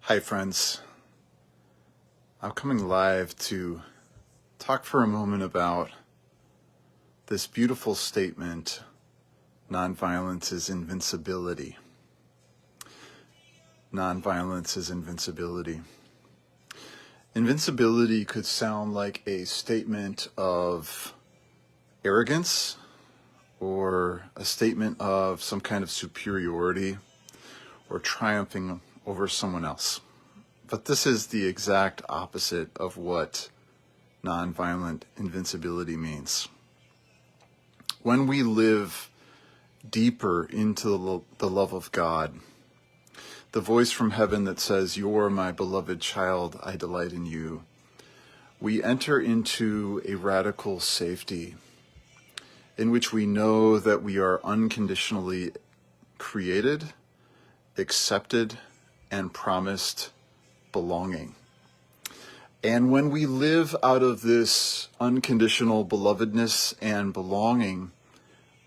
Hi friends, I'm coming live to talk for a moment about this beautiful statement, nonviolence is invincibility. Nonviolence is invincibility. Invincibility could sound like a statement of arrogance or a statement of some kind of superiority or triumphing over someone else. But this is the exact opposite of what nonviolent invincibility means. When we live deeper into the love of God, the voice from heaven that says, "You're my beloved child, I delight in you," we enter into a radical safety in which we know that we are unconditionally created, accepted, and promised belonging. And when we live out of this unconditional belovedness and belonging,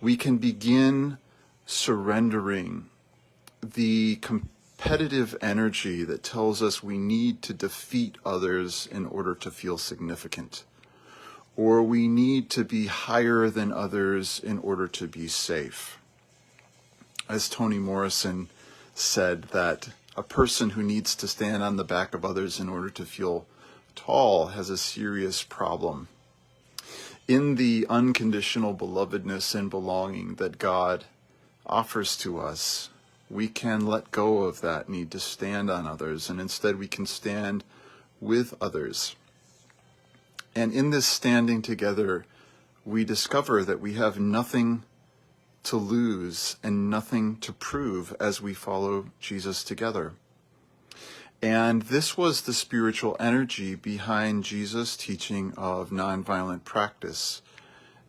we can begin surrendering the competitive energy that tells us we need to defeat others in order to feel significant, or we need to be higher than others in order to be safe. As Toni Morrison said, that a person who needs to stand on the back of others in order to feel tall has a serious problem. In the unconditional belovedness and belonging that God offers to us, we can let go of that need to stand on others, and instead we can stand with others. And in this standing together, we discover that we have nothing to lose and nothing to prove as we follow Jesus together. And this was the spiritual energy behind Jesus' teaching of nonviolent practice.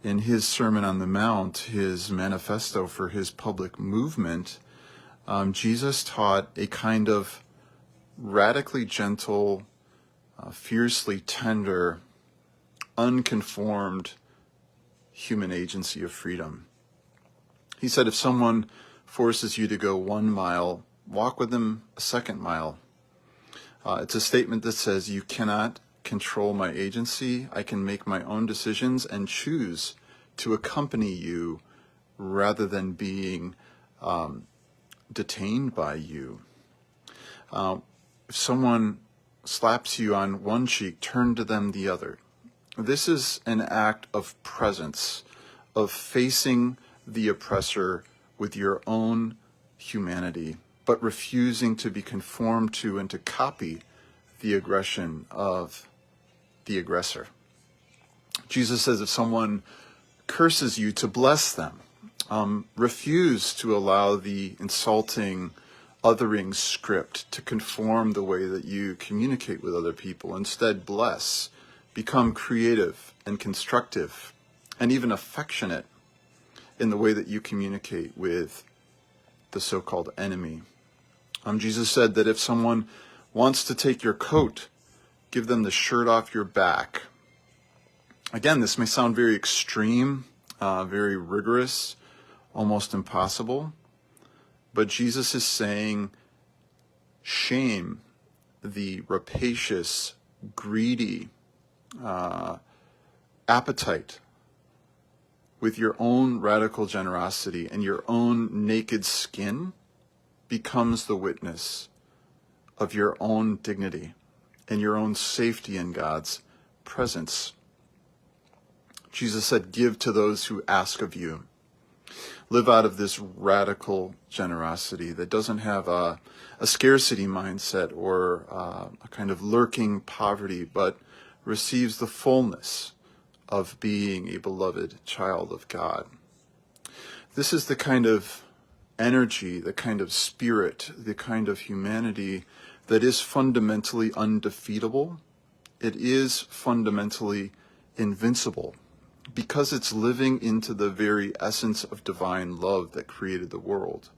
In his Sermon on the Mount, his manifesto for his public movement, Jesus taught a kind of radically gentle, fiercely tender, unconformed human agency of freedom. He said, if someone forces you to go 1 mile, walk with them a 2nd mile. It's a statement that says, you cannot control my agency. I can make my own decisions and choose to accompany you rather than being detained by you. If someone slaps you on one cheek, turn to them the other. This is an act of presence, of facing the oppressor with your own humanity, but refusing to be conformed to and to copy the aggression of the aggressor. Jesus says if someone curses you, to bless them. Refuse to allow the insulting, othering script to conform the way that you communicate with other people. Instead, bless. Become creative and constructive and even affectionate in the way that you communicate with the so-called enemy. Jesus said that if someone wants to take your coat, give them the shirt off your back. Again, this may sound very extreme, very rigorous, almost impossible, but Jesus is saying, shame the rapacious, greedy appetite with your own radical generosity, and your own naked skin becomes the witness of your own dignity and your own safety in God's presence. Jesus said, give to those who ask of you. Live out of this radical generosity that doesn't have a scarcity mindset or a kind of lurking poverty, but receives the fullness of being a beloved child of God. This is the kind of energy, the kind of spirit, the kind of humanity that is fundamentally undefeatable. It is fundamentally invincible because it's living into the very essence of divine love that created the world.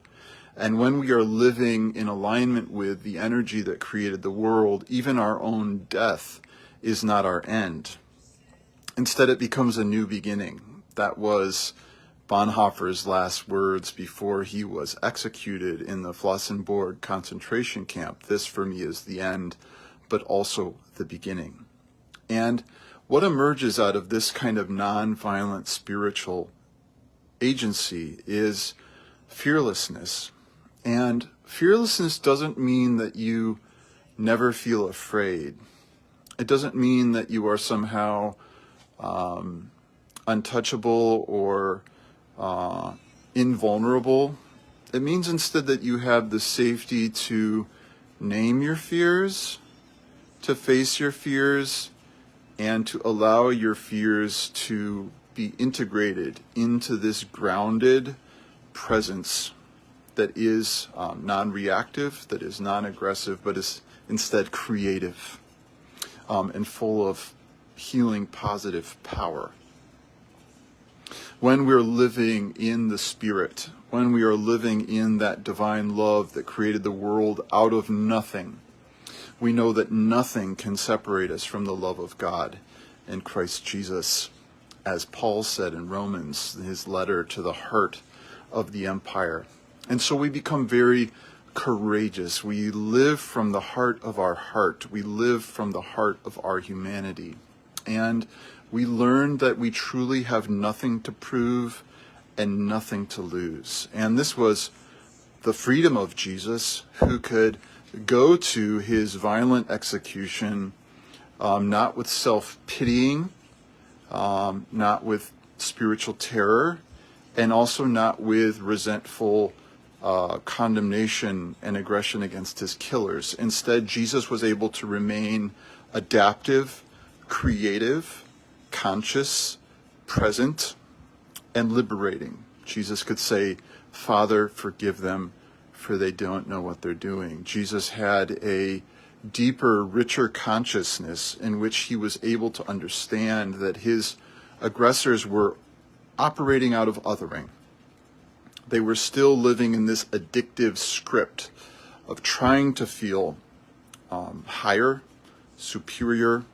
And when we are living in alignment with the energy that created the world, even our own death is not our end. Instead, it becomes a new beginning that was Bonhoeffer's last words before he was executed in the Flossenborg concentration camp. This for me is the end, but also the beginning. And what emerges out of this kind of non-violent spiritual agency is fearlessness. And fearlessness doesn't mean that you never feel afraid. It doesn't mean that you are somehow untouchable or invulnerable. It means instead that you have the safety to name your fears, to face your fears, and to allow your fears to be integrated into this grounded presence that is non-reactive, that is non-aggressive, but is instead creative and full of healing, positive power. When we're living in the Spirit, when we are living in that divine love that created the world out of nothing, we know that nothing can separate us from the love of God in Christ Jesus. As Paul said in Romans, his letter to the heart of the empire. And so we become very courageous. We live from the heart of our heart. We live from the heart of our humanity. And we learn that we truly have nothing to prove and nothing to lose. And this was the freedom of Jesus, who could go to his violent execution not with self-pitying, not with spiritual terror, and also not with resentful condemnation and aggression against his killers. Instead, Jesus was able to remain adaptive, creative, conscious, present, and liberating. Jesus could say, "Father, forgive them, for they don't know what they're doing." Jesus had a deeper, richer consciousness in which he was able to understand that his aggressors were operating out of othering. They were still living in this addictive script of trying to feel higher, superior,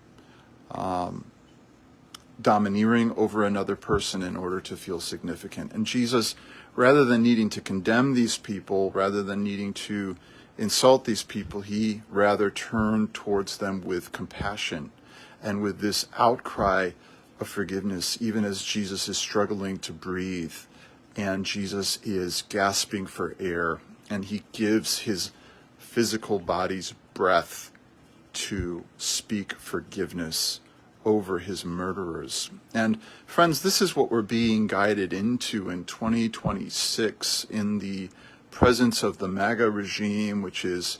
domineering over another person in order to feel significant. And Jesus, rather than needing to condemn these people, rather than needing to insult these people, he rather turned towards them with compassion and with this outcry of forgiveness, even as Jesus is struggling to breathe and Jesus is gasping for air, and he gives his physical body's breath to speak forgiveness over his murderers. And friends, this is what we're being guided into in 2026 in the presence of the MAGA regime, which is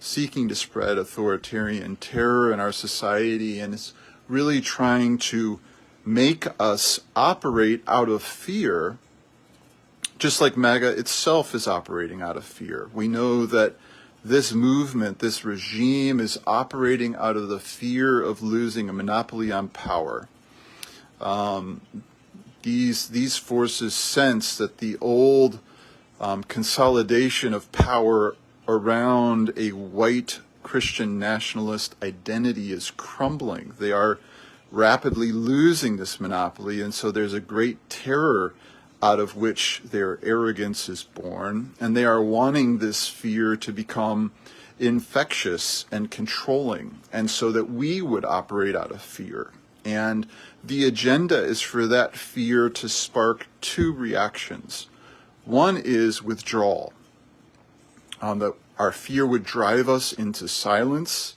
seeking to spread authoritarian terror in our society and is really trying to make us operate out of fear, just like MAGA itself is operating out of fear. We know that this movement, this regime, is operating out of the fear of losing a monopoly on power. These forces sense that the old consolidation of power around a white Christian nationalist identity is crumbling. They are rapidly losing this monopoly, and so there's a great terror out of which their arrogance is born, and they are wanting this fear to become infectious and controlling, and so that we would operate out of fear. And the agenda is for that fear to spark two reactions. One is withdrawal, that our fear would drive us into silence,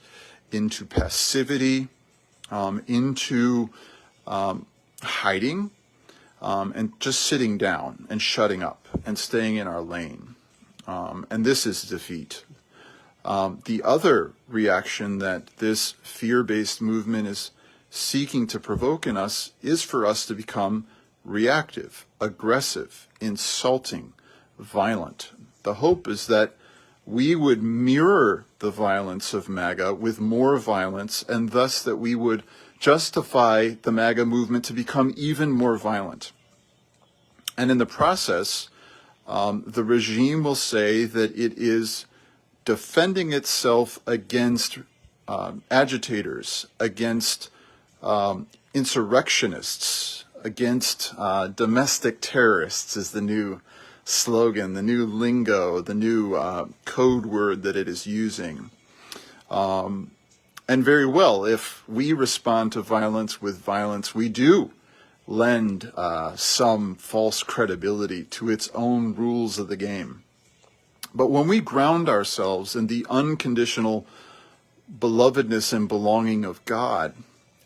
into passivity, into hiding, and just sitting down and shutting up and staying in our lane. And this is defeat. The other reaction that this fear-based movement is seeking to provoke in us is for us to become reactive, aggressive, insulting, violent. The hope is that we would mirror the violence of MAGA with more violence, and thus that we would justify the MAGA movement to become even more violent. And in the process, the regime will say that it is defending itself against agitators, against insurrectionists, against domestic terrorists is the new slogan, the new lingo, the new code word that it is using. And very well, if we respond to violence with violence, we do lend some false credibility to its own rules of the game. But when we ground ourselves in the unconditional belovedness and belonging of God,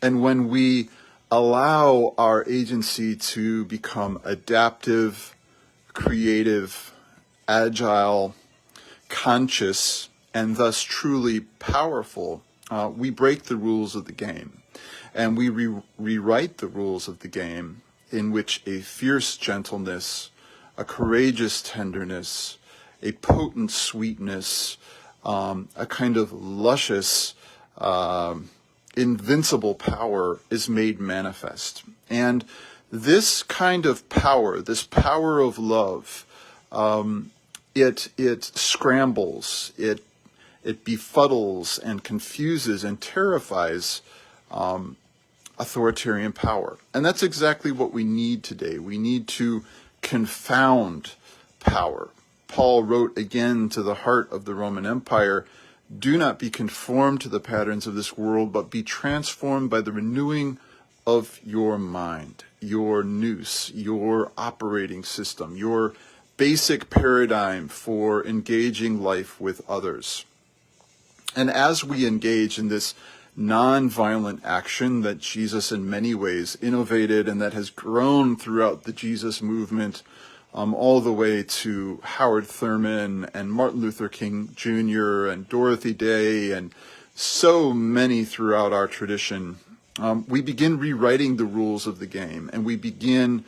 and when we allow our agency to become adaptive, creative, agile, conscious, and thus truly powerful, we break the rules of the game. And we rewrite the rules of the game in which a fierce gentleness, a courageous tenderness, a potent sweetness, a kind of luscious, invincible power is made manifest. And this kind of power, this power of love, it scrambles, it befuddles and confuses and terrifies authoritarian power. And that's exactly what we need today. We need to confound power. Paul wrote again to the heart of the Roman Empire, "Do not be conformed to the patterns of this world, but be transformed by the renewing of your mind," your nous, your operating system, your basic paradigm for engaging life with others. And as we engage in this non-violent action that Jesus in many ways innovated and that has grown throughout the Jesus movement, all the way to Howard Thurman and Martin Luther King Jr. and Dorothy Day and so many throughout our tradition, we begin rewriting the rules of the game, and we begin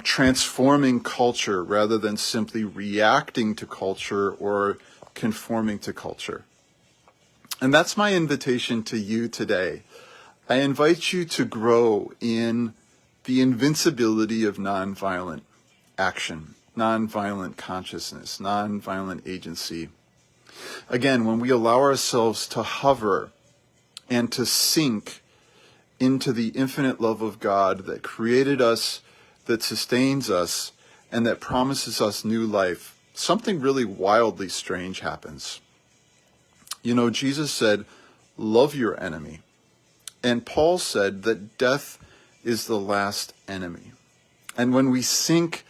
transforming culture rather than simply reacting to culture or conforming to culture. And that's my invitation to you today. I invite you to grow in the invincibility of nonviolent action, nonviolent consciousness, nonviolent agency. Again, when we allow ourselves to hover and to sink into the infinite love of God that created us, that sustains us, and that promises us new life, something really wildly strange happens. You know, Jesus said, "Love your enemy." And Paul said that death is the last enemy. And when we sink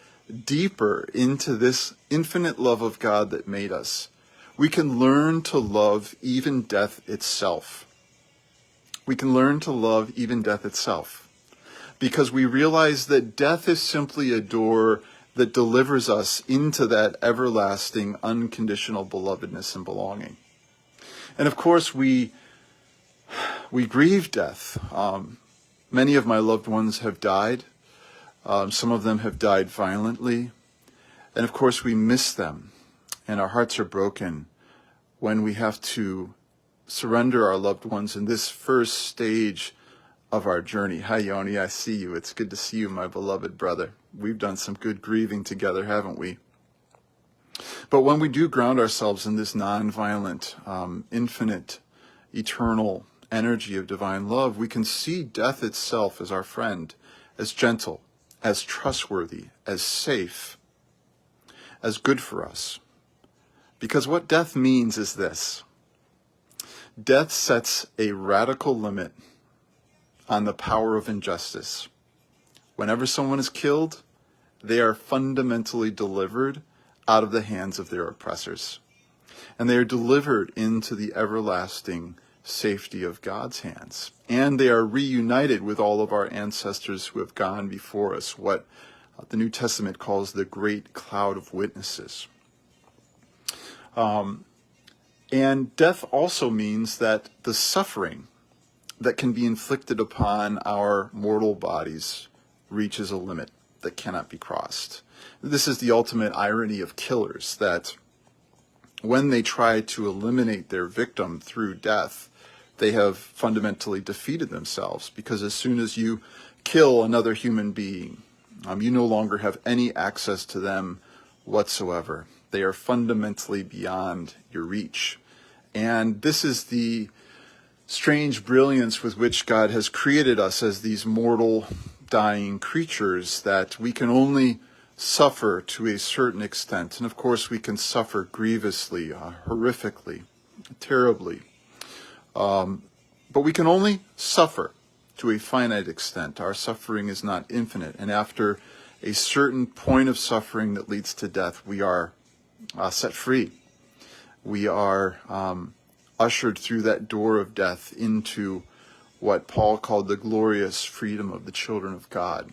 deeper into this infinite love of God that made us, we can learn to love even death itself. We can learn to love even death itself, because we realize that death is simply a door that delivers us into that everlasting, unconditional belovedness and belonging. And of course, we grieve death. Many of my loved ones have died. Some of them have died violently. And of course, we miss them. And our hearts are broken when we have to surrender our loved ones in this first stage of our journey. Hi, Yoni, I see you. It's good to see you, my beloved brother. We've done some good grieving together, haven't we? But when we do ground ourselves in this nonviolent, infinite, eternal energy of divine love, we can see death itself as our friend, as gentle, as trustworthy, as safe, as good for us. Because what death means is this: death sets a radical limit on the power of injustice. Whenever someone is killed, they are fundamentally delivered out of the hands of their oppressors. And they are delivered into the everlasting safety of God's hands. And they are reunited with all of our ancestors who have gone before us, what the New Testament calls the great cloud of witnesses. And death also means that the suffering that can be inflicted upon our mortal bodies reaches a limit that cannot be crossed. This is the ultimate irony of killers, that when they try to eliminate their victim through death, they have fundamentally defeated themselves, because as soon as you kill another human being, you no longer have any access to them whatsoever. They are fundamentally beyond your reach. And this is the strange brilliance with which God has created us as these mortal dying creatures, that we can only suffer to a certain extent. And of course, we can suffer grievously, horrifically, terribly. But we can only suffer to a finite extent. Our suffering is not infinite. And after a certain point of suffering that leads to death, we are set free. We are ushered through that door of death into what Paul called the glorious freedom of the children of God.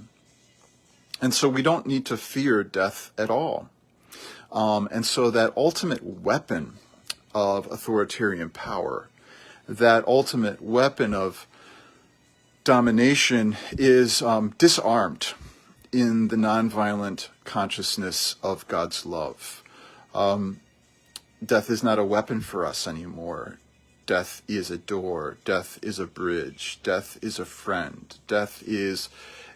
And so we don't need to fear death at all. And so that ultimate weapon of authoritarian power, that ultimate weapon of domination, is disarmed in the nonviolent consciousness of God's love. Death is not a weapon for us anymore. Death is a door. Death is a bridge. Death is a friend. Death is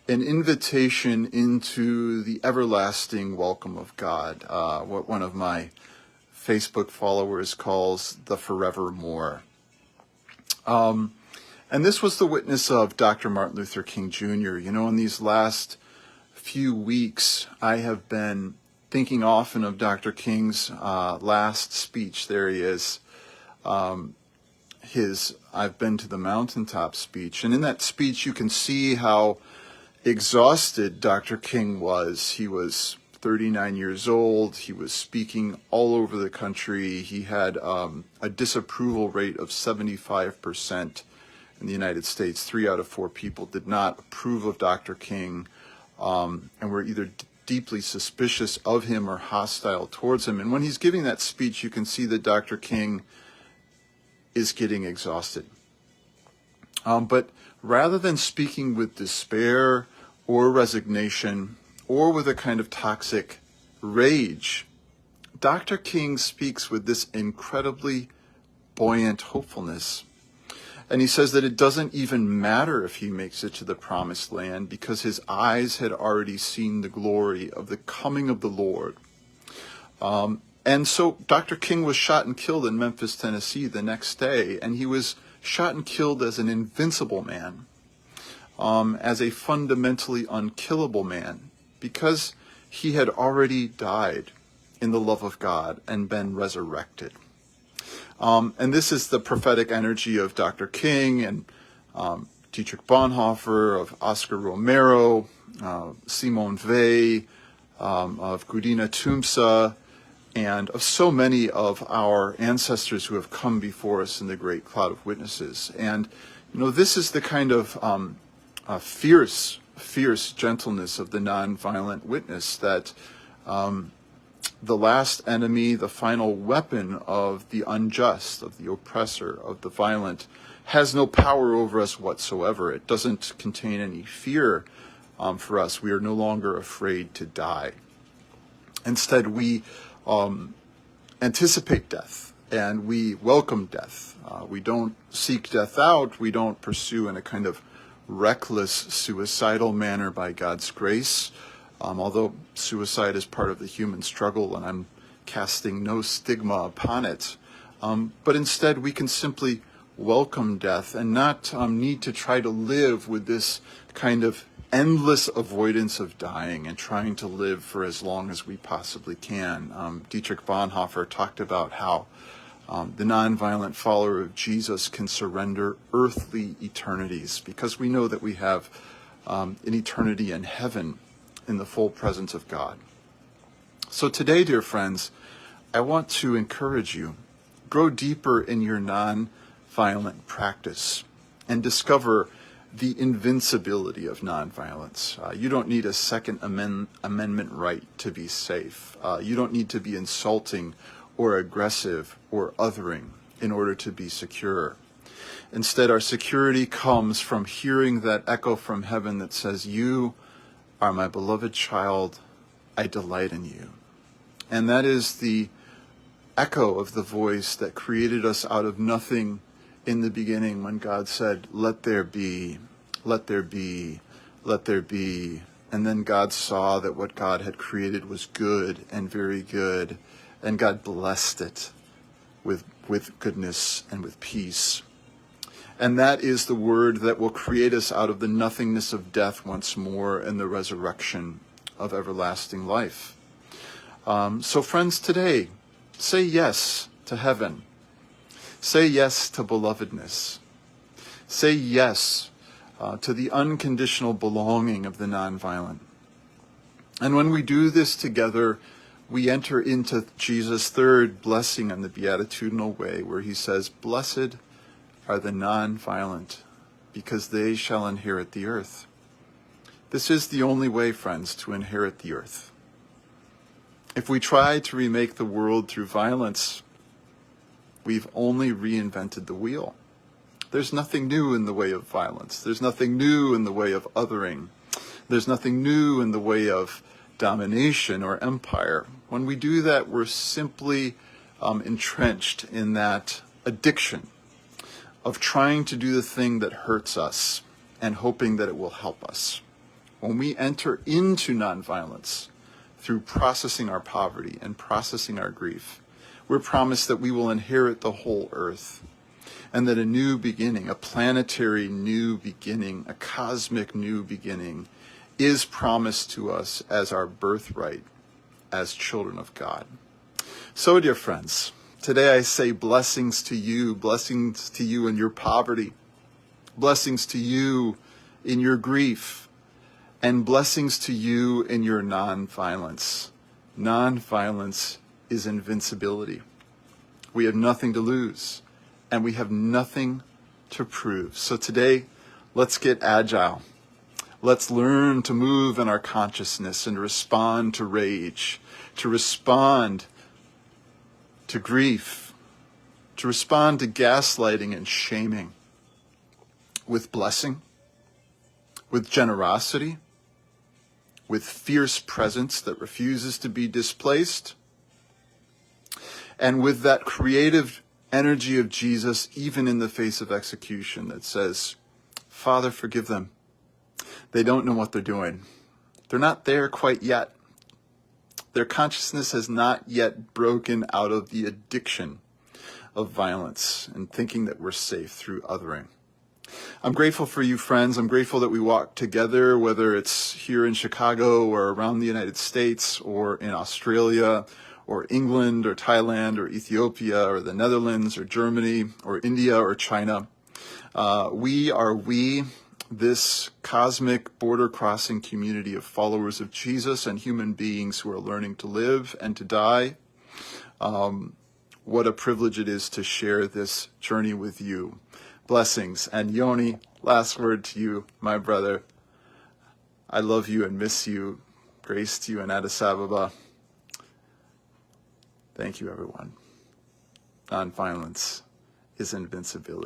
an invitation into the everlasting welcome of God, what one of my Facebook followers calls the forevermore. And this was the witness of Dr. Martin Luther King Jr. You know, in these last few weeks, I have been thinking often of Dr. King's last speech. There he is. His I've Been to the Mountaintop speech. And in that speech, you can see how exhausted Dr. King was. He was 39 years old. He was speaking all over the country. He had a disapproval rate of 75% in the United States. 3 out of 4 people did not approve of Dr. King and were either deeply suspicious of him or hostile towards him. And when he's giving that speech, you can see that Dr. King is getting exhausted. But rather than speaking with despair or resignation or with a kind of toxic rage, Dr. King speaks with this incredibly buoyant hopefulness. And he says that it doesn't even matter if he makes it to the promised land, because his eyes had already seen the glory of the coming of the Lord. And so Dr. King was shot and killed in Memphis, Tennessee the next day, and he was shot and killed as an invincible man, as a fundamentally unkillable man, because he had already died in the love of God and been resurrected. And this is the prophetic energy of Dr. King and Dietrich Bonhoeffer, of Oscar Romero, Simone Weil, of Gudina Tumsa, and of so many of our ancestors who have come before us in the great cloud of witnesses. And, you know, this is the kind of fierce gentleness of the nonviolent witness, that the last enemy, the final weapon of the unjust, of the oppressor, of the violent, has no power over us whatsoever. It doesn't contain any fear for us. We are no longer afraid to die. Instead, we anticipate death, and we welcome death. We don't seek death out. We don't pursue in a kind of reckless, suicidal manner by God's grace, although suicide is part of the human struggle, and I'm casting no stigma upon it. But instead, we can simply welcome death and not need to try to live with this kind of endless avoidance of dying and trying to live for as long as we possibly can. Dietrich Bonhoeffer talked about how the nonviolent follower of Jesus can surrender earthly eternities, because we know that we have an eternity in heaven in the full presence of God. So today, dear friends, I want to encourage you, grow deeper in your nonviolent practice and discover the invincibility of nonviolence. You don't need a Second Amendment right to be safe. You don't need to be insulting or aggressive or othering in order to be secure. Instead, our security comes from hearing that echo from heaven that says, "You are my beloved child, I delight in you." And that is the echo of the voice that created us out of nothing in the beginning, when God said, "Let there be, let there be, let there be." And then God saw that what God had created was good and very good, and God blessed it with goodness and with peace. And that is the word that will create us out of the nothingness of death once more and the resurrection of everlasting life. So friends, today, say yes to heaven. Say yes to belovedness. Say yes to the unconditional belonging of the nonviolent. And when we do this together, we enter into Jesus' third blessing on the beatitudinal way, where he says, "Blessed are the nonviolent, because they shall inherit the earth." This is the only way, friends, to inherit the earth. If we try to remake the world through violence, we've only reinvented the wheel. There's nothing new in the way of violence. There's nothing new in the way of othering. There's nothing new in the way of domination or empire. When we do that, we're simply entrenched in that addiction of trying to do the thing that hurts us and hoping that it will help us. When we enter into nonviolence through processing our poverty and processing our grief, we're promised that we will inherit the whole earth, and that a new beginning, a planetary new beginning, a cosmic new beginning, is promised to us as our birthright as children of God. So, dear friends, today I say blessings to you in your poverty, blessings to you in your grief, and blessings to you in your nonviolence. Nonviolence is invincibility. We have nothing to lose, and we have nothing to prove. So today, let's get agile. Let's learn to move in our consciousness and respond to rage, to respond to grief, to respond to gaslighting and shaming with blessing, with generosity, with fierce presence that refuses to be displaced, and with that creative energy of Jesus, even in the face of execution, that says, "Father, forgive them. They don't know what they're doing. They're not there quite yet. Their consciousness has not yet broken out of the addiction of violence and thinking that we're safe through othering." I'm grateful for you, friends. I'm grateful that we walk together, whether it's here in Chicago or around the United States or in Australia or England or Thailand or Ethiopia or the Netherlands or Germany or India or China. This cosmic border-crossing community of followers of Jesus and human beings who are learning to live and to die. What a privilege it is to share this journey with you. Blessings. And Yoni, last word to you, my brother. I love you and miss you. Grace to you in Addis Ababa. Thank you, everyone. Nonviolence is invincibility.